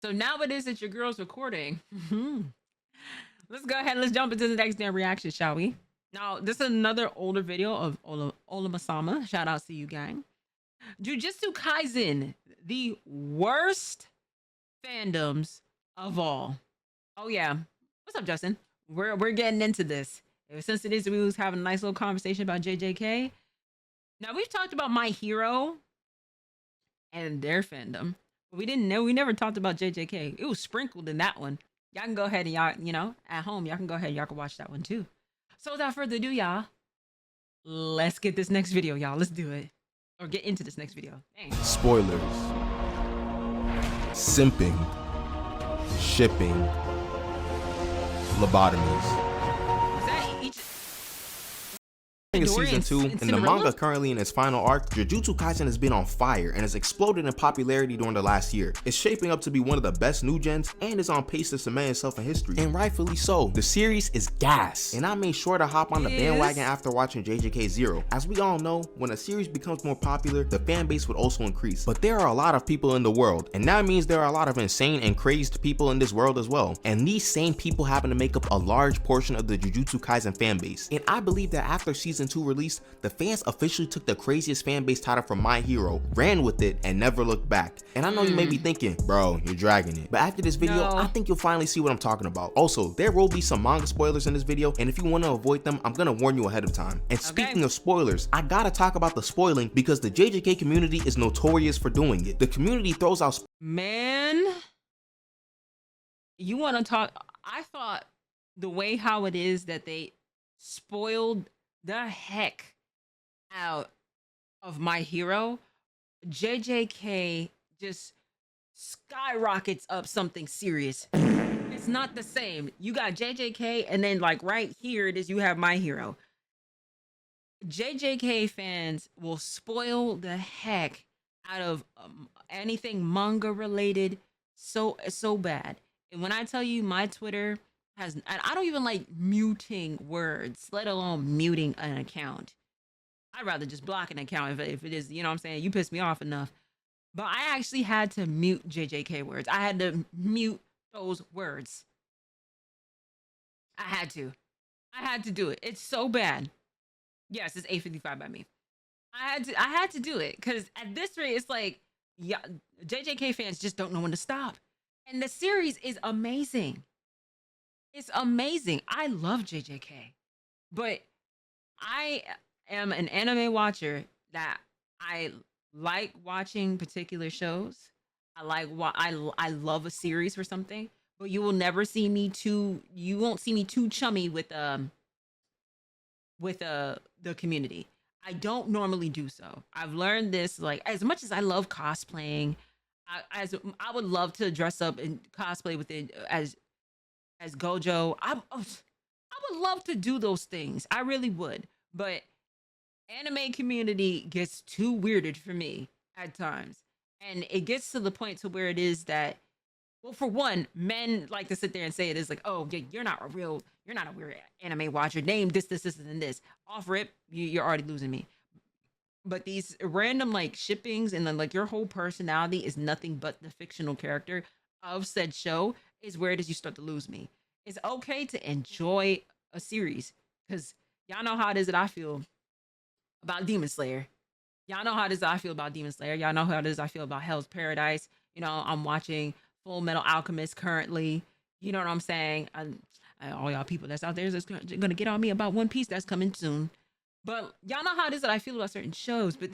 So now it is that your girl's recording. Let's go ahead and let's jump into the next damn reaction, shall we? Now, this is another older video of Olamasama. Shout out to you, gang. Jujutsu Kaisen, the worst fandoms of all. Oh yeah. What's up, Justin? We're getting into this. Since it is, we was having a nice little conversation about JJK. Now we've talked about My Hero and their fandom. But we never talked about JJK. It was sprinkled in that one. Y'all can go ahead and y'all, at home, y'all can go ahead, y'all can watch that one too. So without further ado, y'all, let's get this next video, y'all. Let's do it. Or get into this next video. Dang. Spoilers. Simping. Shipping. Lobotomies. In season 2, and the manga currently in its final arc, Jujutsu Kaisen has been on fire and has exploded in popularity during the last year. It's shaping up to be one of the best new gens and is on pace to cement itself in history, and rightfully so. The series is gas, and I made sure to hop on the bandwagon after watching JJK 0. As we all know, when a series becomes more popular, the fan base would also increase. But there are a lot of people in the world, and that means there are a lot of insane and crazed people in this world as well. And these same people happen to make up a large portion of the Jujutsu Kaisen fan base. And I believe that after season 2 release, the fans officially took the craziest fan base title from My Hero, ran with it, and never looked back. And I know you may be thinking, bro, you're dragging it. But after this video, I think you'll finally see what I'm talking about. Also, there will be some manga spoilers in this video, and if you want to avoid them, I'm gonna warn you ahead of time. And speaking of spoilers, I gotta talk about the spoiling because the JJK community is notorious for doing it. The community throws out Man, you want to talk? I thought the way how it is that they spoiled the heck out of My Hero, JJK just skyrockets up something serious. It's not the same. You got JJK, and then like right here it is, you have My Hero. JJK fans will spoil the heck out of anything manga related so bad. And when I tell you, my Twitter has, and I don't even like muting words, let alone muting an account. I'd rather just block an account if it is, you know what I'm saying, you piss me off enough. But I actually had to mute JJK words. I had to mute those words. I had to do it. It's so bad. Yes, it's 8:55 by me. I had to do it because at this rate, it's like, yeah, JJK fans just don't know when to stop. And the series is amazing. It's amazing. I love JJK, but I am an anime watcher that I like watching particular shows. I like what I love a series for something, but you will never see me too. You won't see me too chummy with the community. I don't normally do so. I've learned this, like, as much as I love cosplaying, I would love to dress up and cosplay with it as Gojo. I would love to do those things. I really would. But anime community gets too weirded for me at times. And it gets to the point to where it is that, well, for one, men like to sit there and say it is like, oh, you're not a weird anime watcher. Name this, and this. Off rip, you're already losing me. But these random like shippings and then like your whole personality is nothing but the fictional character of said show is where it is you start to lose me. It's okay to enjoy a series because y'all know how it is that I feel about Demon Slayer. Y'all know how it is that I feel about Demon Slayer. Y'all know how it is I feel about Hell's Paradise. You know, I'm watching Full Metal Alchemist currently. You know what I'm saying? All y'all people that's out there is gonna get on me about One Piece that's coming soon. But y'all know how it is that I feel about certain shows. But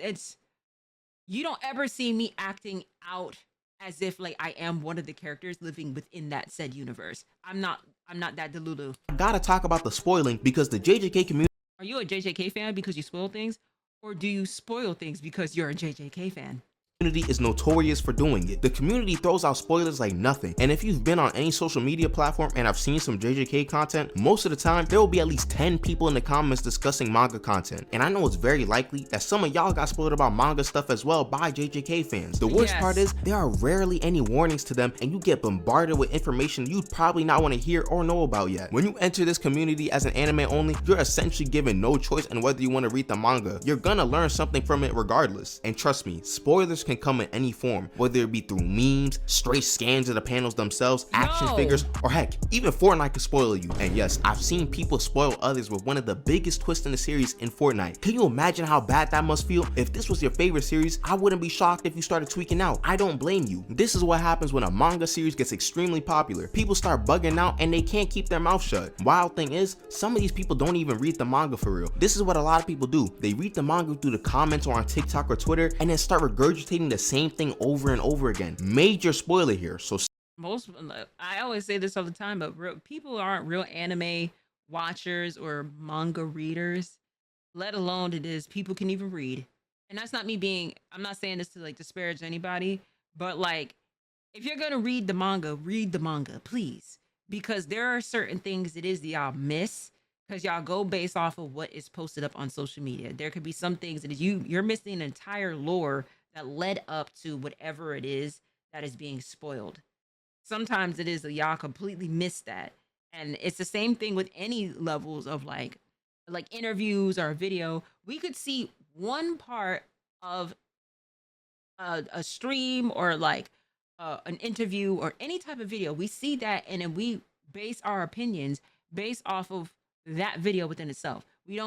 you don't ever see me acting out as if like I am one of the characters living within that said universe. I'm not that delulu. I gotta talk about the spoiling because the JJK community. Are you a JJK fan because you spoil things, or do you spoil things because you're a JJK fan? Community is notorious for doing it. The community throws out spoilers like nothing, and if you've been on any social media platform and have seen some JJK content, most of the time there will be at least 10 people in the comments discussing manga content, and I know it's very likely that some of y'all got spoiled about manga stuff as well by JJK fans. The worst part is there are rarely any warnings to them, and you get bombarded with information you'd probably not want to hear or know about yet. When you enter this community as an anime only, you're essentially given no choice on whether you want to read the manga. You're gonna learn something from it regardless, and trust me, spoilers can come in any form, whether it be through memes, straight scans of the panels themselves, action figures, or heck, even Fortnite can spoil you. And yes, I've seen people spoil others with one of the biggest twists in the series in Fortnite. Can you imagine how bad that must feel? If this was your favorite series, I wouldn't be shocked if you started tweaking out. I don't blame you. This is what happens when a manga series gets extremely popular. People start bugging out and they can't keep their mouth shut. Wild thing is, some of these people don't even read the manga for real. This is what a lot of people do. They read the manga through the comments or on TikTok or Twitter and then start regurgitating the same thing over and over again. Major spoiler here. So I always say this all the time, but people aren't real anime watchers or manga readers, let alone it is people can even read. And that's not me being, I'm not saying this to like disparage anybody, but like, if you're gonna read the manga, please. Because there are certain things it is that y'all miss because y'all go based off of what is posted up on social media. There could be some things that you're missing an entire lore that led up to whatever it is that is being spoiled. Sometimes it is that y'all completely miss that. And it's the same thing with any levels of like interviews or a video. We could see one part of a stream or like an interview or any type of video. We see that and then we base our opinions based off of that video within itself. We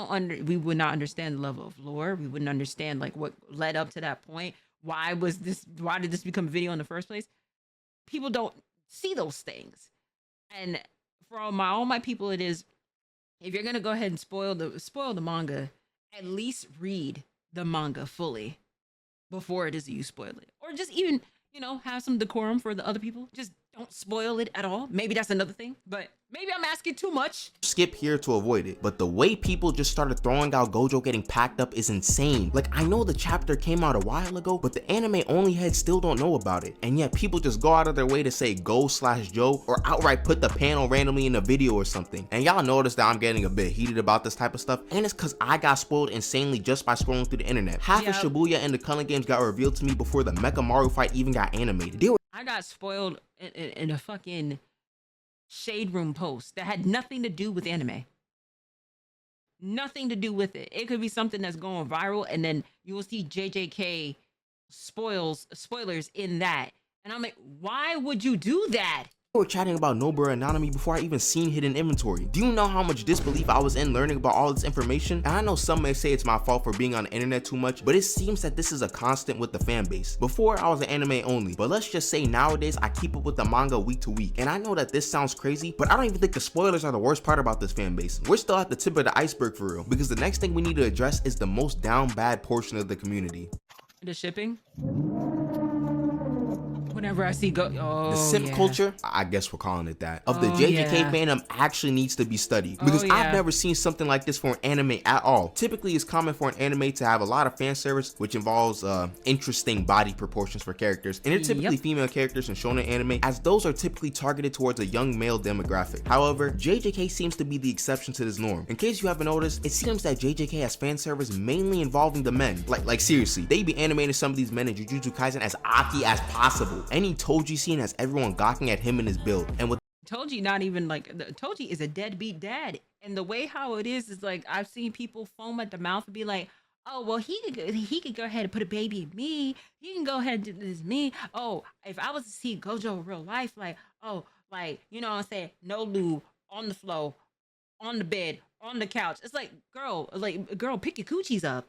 would not understand the level of lore. We wouldn't understand like what led up to that point. Why did this become a video in the first place? People don't see those things. And for all my people, it is, if you're gonna go ahead and spoil the manga, at least read the manga fully before it is you spoil it. Or just even, have some decorum for the other people. Just don't spoil it at all. Maybe that's another thing, but maybe I'm asking too much. Skip here to avoid it. But the way people just started throwing out Gojo getting packed up is insane. Like, I know the chapter came out a while ago, but the anime only heads still don't know about it. And yet people just go out of their way to say Go/Joe or outright put the panel randomly in a video or something. And y'all notice that I'm getting a bit heated about this type of stuff. And it's because I got spoiled insanely just by scrolling through the internet. Half of Shibuya and the Culling games got revealed to me before the Mecha Maru fight even got animated. I got spoiled in a fucking shade room post that had nothing to do with anime. Nothing to do with it. It could be something that's going viral and then you will see JJK spoilers in that. And I'm like, why would you do that? We were chatting about Nobara and Nanami before I even seen hidden inventory. Do you know how much disbelief I was in learning about all this information? And I know some may say it's my fault for being on the internet too much, but it seems that this is a constant with the fan base. Before I was an anime only, but let's just say nowadays I keep up with the manga week to week. And I know that this sounds crazy, but I don't even think the spoilers are the worst part about this fan base. We're still at the tip of the iceberg for real, because the next thing we need to address is the most down bad portion of the community. The shipping? Whenever I see the simp culture, I guess we're calling it that, of the JJK fandom actually needs to be studied, because I've never seen something like this for an anime at all. Typically, it's common for an anime to have a lot of fan service, which involves interesting body proportions for characters, and they're typically female characters in shonen anime, as those are typically targeted towards a young male demographic. However, JJK seems to be the exception to this norm. In case you haven't noticed, it seems that JJK has fan service mainly involving the men. Like seriously, they be animating some of these men in Jujutsu Kaisen as aki as possible. Any Toji scene has everyone gawking at him and his build. And with Toji, not even like Toji is a deadbeat dad, and the way how it is like I've seen people foam at the mouth and be like, oh well, he could go ahead and put a baby in me. He can go ahead and do this me. Oh, if I was to see Gojo in real life, like what I'm saying, no lube on the floor, on the bed, on the couch. It's like girl, pick your coochies up.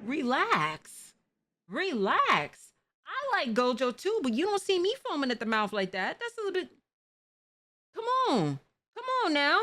Relax. I like Gojo too, but you don't see me foaming at the mouth like that. That's a little bit. Come on now.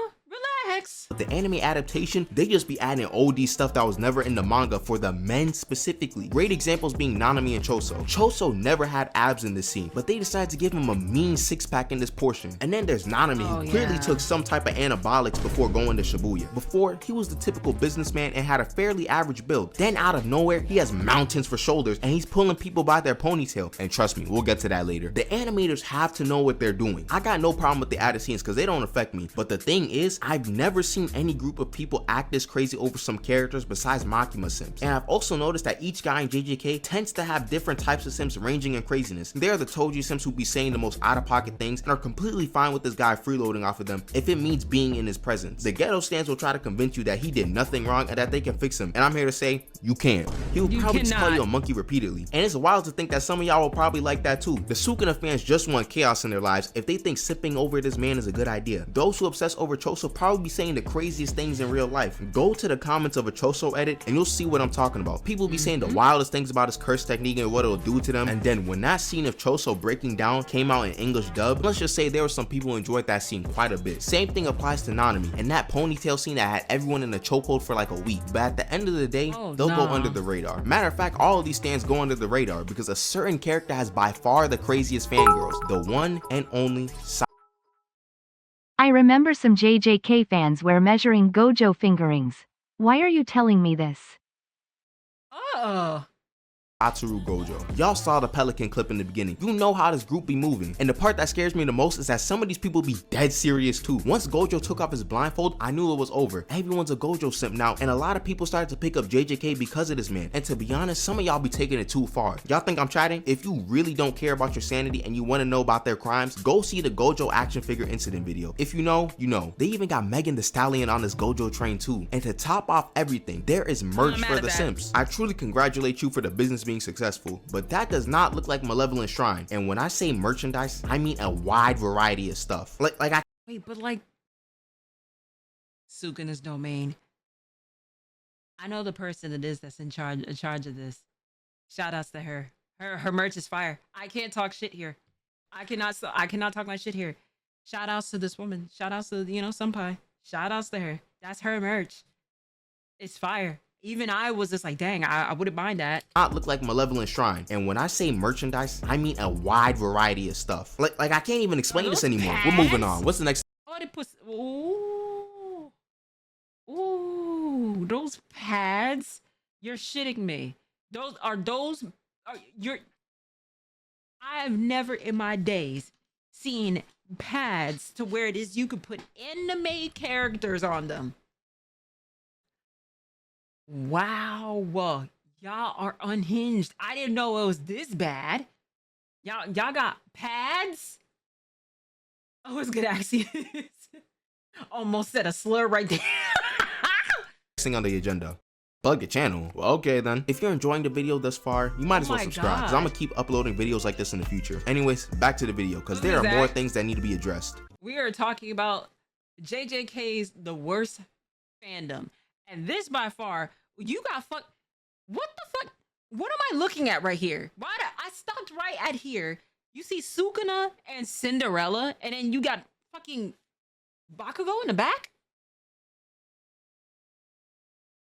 Relax. The anime adaptation, they just be adding OD stuff that was never in the manga for the men specifically. Great examples being Nanami and Choso. Choso never had abs in this scene, but they decided to give him a mean six-pack in this portion. And then there's Nanami, who clearly took some type of anabolics before going to Shibuya. Before, he was the typical businessman and had a fairly average build. Then out of nowhere, he has mountains for shoulders and he's pulling people by their ponytail. And trust me, we'll get to that later. The animators have to know what they're doing. I got no problem with the added scenes because they don't affect me. But the thing is, honest, I've never seen any group of people act this crazy over some characters besides Makima simps. And I've also noticed that each guy in JJK tends to have different types of simps ranging in craziness. They are the Toji simps who be saying the most out-of-pocket things and are completely fine with this guy freeloading off of them if it means being in his presence. The ghetto stands will try to convince you that he did nothing wrong and that they can fix him, and I'm here to say, you can't. He will probably just call you a monkey repeatedly. And it's wild to think that some of y'all will probably like that too. The Sukuna fans just want chaos in their lives if they think sipping over this man is a good idea. Those who obsess over Choso probably be saying the craziest things in real life. Go to the comments of a Choso edit and you'll see what I'm talking about. People be saying the wildest things about his curse technique and what it'll do to them, and then when that scene of Choso breaking down came out in English dub, let's just say there were some people who enjoyed that scene quite a bit. Same thing applies to Nanami and that ponytail scene that had everyone in the chokehold for like a week, but at the end of the day, they'll go under the radar. Matter of fact, all of these stands go under the radar because a certain character has by far the craziest fangirls, the one and only I remember some JJK fans were measuring Gojo fingerings. Why are you telling me this? Oh. Atsuru Gojo. Y'all saw the Pelican clip in the beginning. You know how this group be moving. And the part that scares me the most is that some of these people be dead serious too. Once Gojo took off his blindfold, I knew it was over. Everyone's a Gojo simp now, and a lot of people started to pick up JJK because of this man. And to be honest, some of y'all be taking it too far. Y'all think I'm chatting? If you really don't care about your sanity and you want to know about their crimes, go see the Gojo action figure incident video. If you know, you know. They even got Megan Thee Stallion on this Gojo train too. And to top off everything, there is merch for the simps. I truly congratulate you for the business being successful, but that does not look like Malevolent Shrine. And when I say merchandise, I mean a wide variety of stuff. Like I wait, but like Sukuna's domain. I know the person it is that's in charge of this. Shout outs to her. Her merch is fire. I can't talk shit here. I cannot talk my shit here. Shout outs to this woman. Shout outs to, you know, Senpai. Shout outs to her. That's her merch. It's fire. Even I was just like, dang, I wouldn't mind that. Not look like Malevolent Shrine. And when I say merchandise, I mean a wide variety of stuff. Like I can't even explain this anymore. Pads? We're moving on. What's the next? Oh, they put, ooh, those pads. You're shitting me. I've never in my days seen pads to where it is you could put anime characters on them. Wow, y'all are unhinged. I didn't know it was this bad. Y'all got pads? Oh, it's good actually. Almost said a slur right there. Thing on the agenda. Plug the channel. Well, okay then. If you're enjoying the video thus far, you might as well subscribe because I'm gonna keep uploading videos like this in the future. Anyways, back to the video because there are more things that need to be addressed. We are talking about JJK's the worst fandom. And this by far, you got what the fuck? What am I looking at right here? I stopped right at here. You see Sukuna and Cinderella, and then you got fucking Bakugo in the back?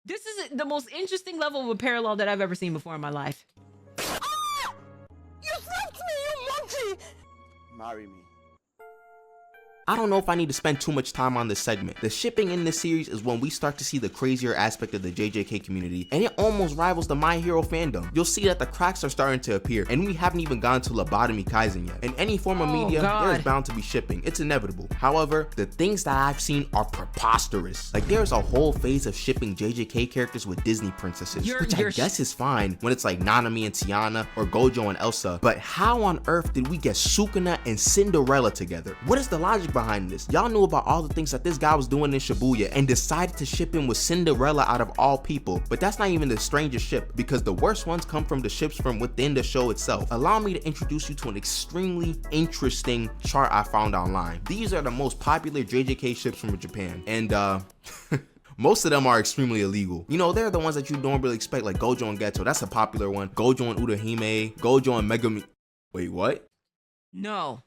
This is the most interesting level of a parallel that I've ever seen before in my life. Ah! You slapped me, you monkey! Marry me. I don't know if I need to spend too much time on this segment. The shipping in this series is when we start to see the crazier aspect of the JJK community, and it almost rivals the My Hero fandom. You'll see that the cracks are starting to appear, and we haven't even gone to Lobotomy Kaisen yet. In any form of media, there's bound to be shipping. It's inevitable. However, the things that I've seen are preposterous. Like there's a whole phase of shipping JJK characters with Disney princesses, which I guess is fine when it's like Nanami and Tiana or Gojo and Elsa, but how on earth did we get Sukuna and Cinderella together? What is the logic behind this? Y'all knew about all the things that this guy was doing in Shibuya and decided to ship him with Cinderella out of all people. But that's not even the strangest ship, because the worst ones come from the ships from within the show itself. Allow me to introduce you to an extremely interesting chart I found online. These are the most popular JJK ships from Japan, and most of them are extremely illegal. You know, they're the ones that you don't really expect, like Gojo and Geto. That's a popular one. Gojo and Urahime, Gojo and Megami. Wait, what? No.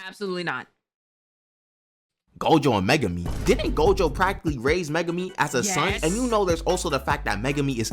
Absolutely not. Gojo and Megami. Didn't Gojo practically raise Megami as a son? And you know there's also the fact that Megami is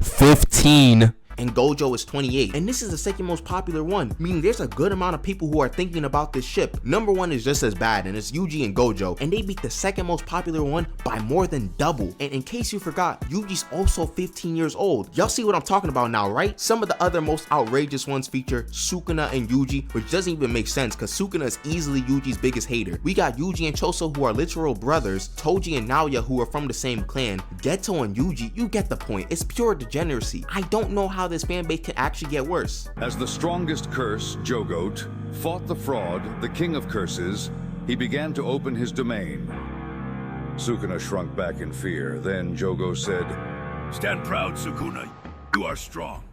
15 and Gojo is 28. And this is the second most popular one, meaning there's a good amount of people who are thinking about this ship. Number one is just as bad, and it's Yuji and Gojo, and they beat the second most popular one by more than double. And in case you forgot, Yuji's also 15 years old. Y'all see what I'm talking about now, right? Some of the other most outrageous ones feature Sukuna and Yuji, which doesn't even make sense because Sukuna is easily Yuji's biggest hater. We got Yuji and Choso, who are literal brothers, Toji and Naoya, who are from the same clan, Geto and Yuji, you get the point. It's pure degeneracy. I don't know how this fanbase can actually get worse. As the strongest curse, Jogoat, fought the fraud, the king of curses, he began to open his domain. Sukuna shrunk back in fear. Then Jogo said, "Stand proud, Sukuna. You are strong."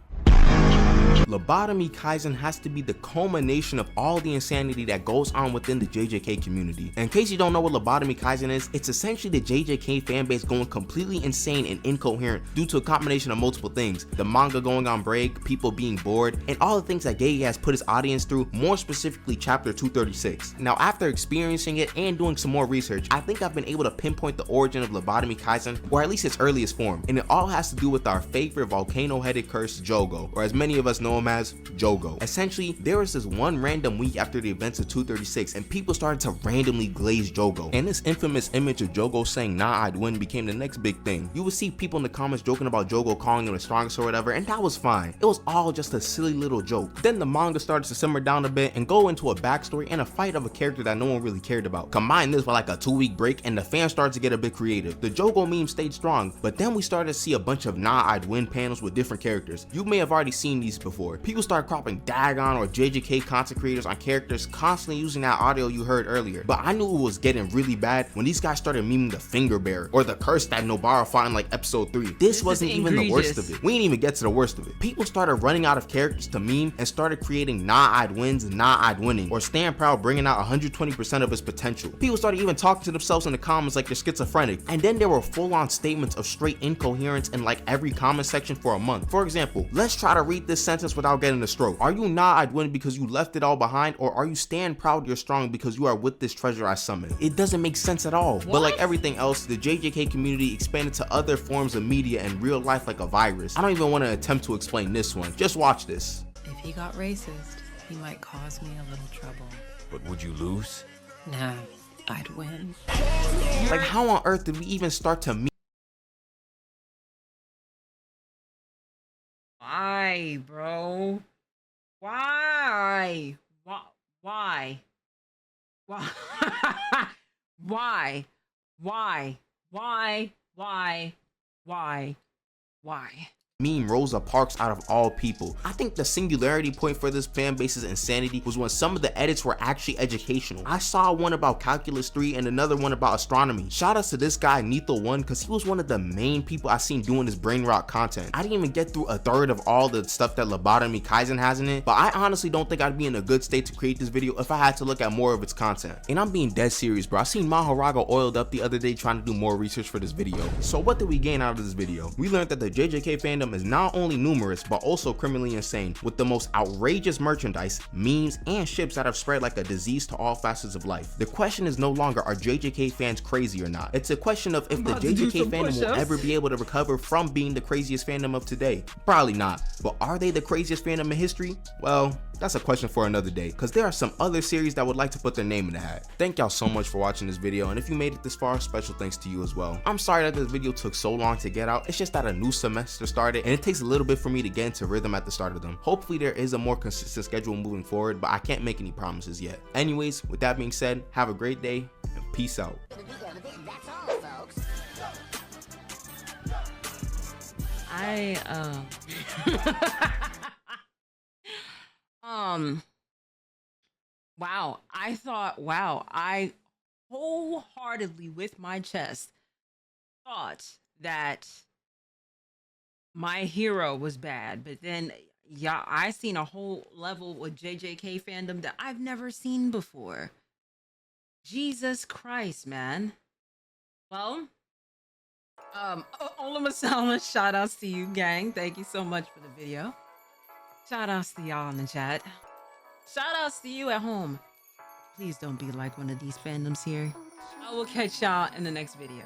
Lobotomy Kaisen has to be the culmination of all the insanity that goes on within the JJK community. And in case you don't know what Lobotomy Kaisen is, it's essentially the JJK fanbase going completely insane and incoherent due to a combination of multiple things. The manga going on break, people being bored, and all the things that Gege has put his audience through, more specifically chapter 236. Now after experiencing it and doing some more research, I think I've been able to pinpoint the origin of Lobotomy Kaisen, or at least its earliest form, and it all has to do with our favorite volcano-headed curse, Jogo, or as many of us know him as Jogo. Essentially, there was this one random week after the events of 236 and people started to randomly glaze Jogo, and this infamous image of Jogo saying "nah, I'd win" became the next big thing. You would see people in the comments joking about Jogo calling him the strongest or whatever, and that was fine. It was all just a silly little joke. Then the manga started to simmer down a bit and go into a backstory and a fight of a character that no one really cared about. Combine this with like a 2-week break and the fans started to get a bit creative. The Jogo meme stayed strong, but then we started to see a bunch of "nah, I'd win" panels with different characters. You may have already seen these before. People started cropping Dagon or JJK content creators on characters, constantly using that audio you heard earlier. But I knew it was getting really bad when these guys started memeing the finger bearer or the curse that Nobara fought in like episode 3. This wasn't even the worst of it. We didn't even get to the worst of it. People started running out of characters to meme and started creating "nah, I'd wins" and "nah, I'd winning," or Stand Proud bringing out 120% of his potential. People started even talking to themselves in the comments like they're schizophrenic. And then there were full-on statements of straight incoherence in like every comment section for a month. For example, let's try to read this sentence without getting a stroke. Are you "nah, I'd win" because you left it all behind, or are you "stand proud you're strong" because you are with this treasure I summoned? It doesn't make sense at all. What? But like everything else, the JJK community expanded to other forms of media and real life like a virus. I don't even want to attempt to explain this one. Just watch this. If he got racist, he might cause me a little trouble. But would you lose? Nah, I'd win. Like how on earth did we even start to meet? Why, bro? Why? Why? Why? Why? Why? Why? Why? Why? Meme Rosa Parks out of all people. I think the singularity point for this fanbase's insanity was when some of the edits were actually educational. I saw one about Calculus 3 and another one about astronomy. Shout out to this guy Nethel1 because he was one of the main people I seen doing this brain rot content. I didn't even get through a third of all the stuff that Lobotomy Kaisen has in it, but I honestly don't think I'd be in a good state to create this video if I had to look at more of its content. And I'm being dead serious, bro. I seen Mahoraga oiled up the other day trying to do more research for this video. So what did we gain out of this video? We learned that the JJK fandom is not only numerous but also criminally insane, with the most outrageous merchandise, memes, and ships that have spread like a disease to all facets of life. The question is no longer are JJK fans crazy or not. It's a question of if the JJK fandom will ever be able to recover from being the craziest fandom of today. Probably not, but are they the craziest fandom in history? Well, that's a question for another day, because there are some other series that would like to put their name in the hat. Thank y'all so much for watching this video, and if you made it this far, special thanks to you as well. I'm sorry that this video took so long to get out. It's just that a new semester started, and it takes a little bit for me to get into rhythm at the start of them. Hopefully there is a more consistent schedule moving forward, but I can't make any promises yet. Anyways, with that being said, have a great day, and peace out. Wow, I wholeheartedly with my chest thought that My Hero was bad, but then yeah, I seen a whole level with JJK fandom that I've never seen before. Jesus Christ, man. Well, Ola Masala, shout outs to you, gang. Thank you so much for the video. Shout outs to y'all in the chat. Shout outs to you at home. Please don't be like one of these fandoms here. I will catch y'all in the next video.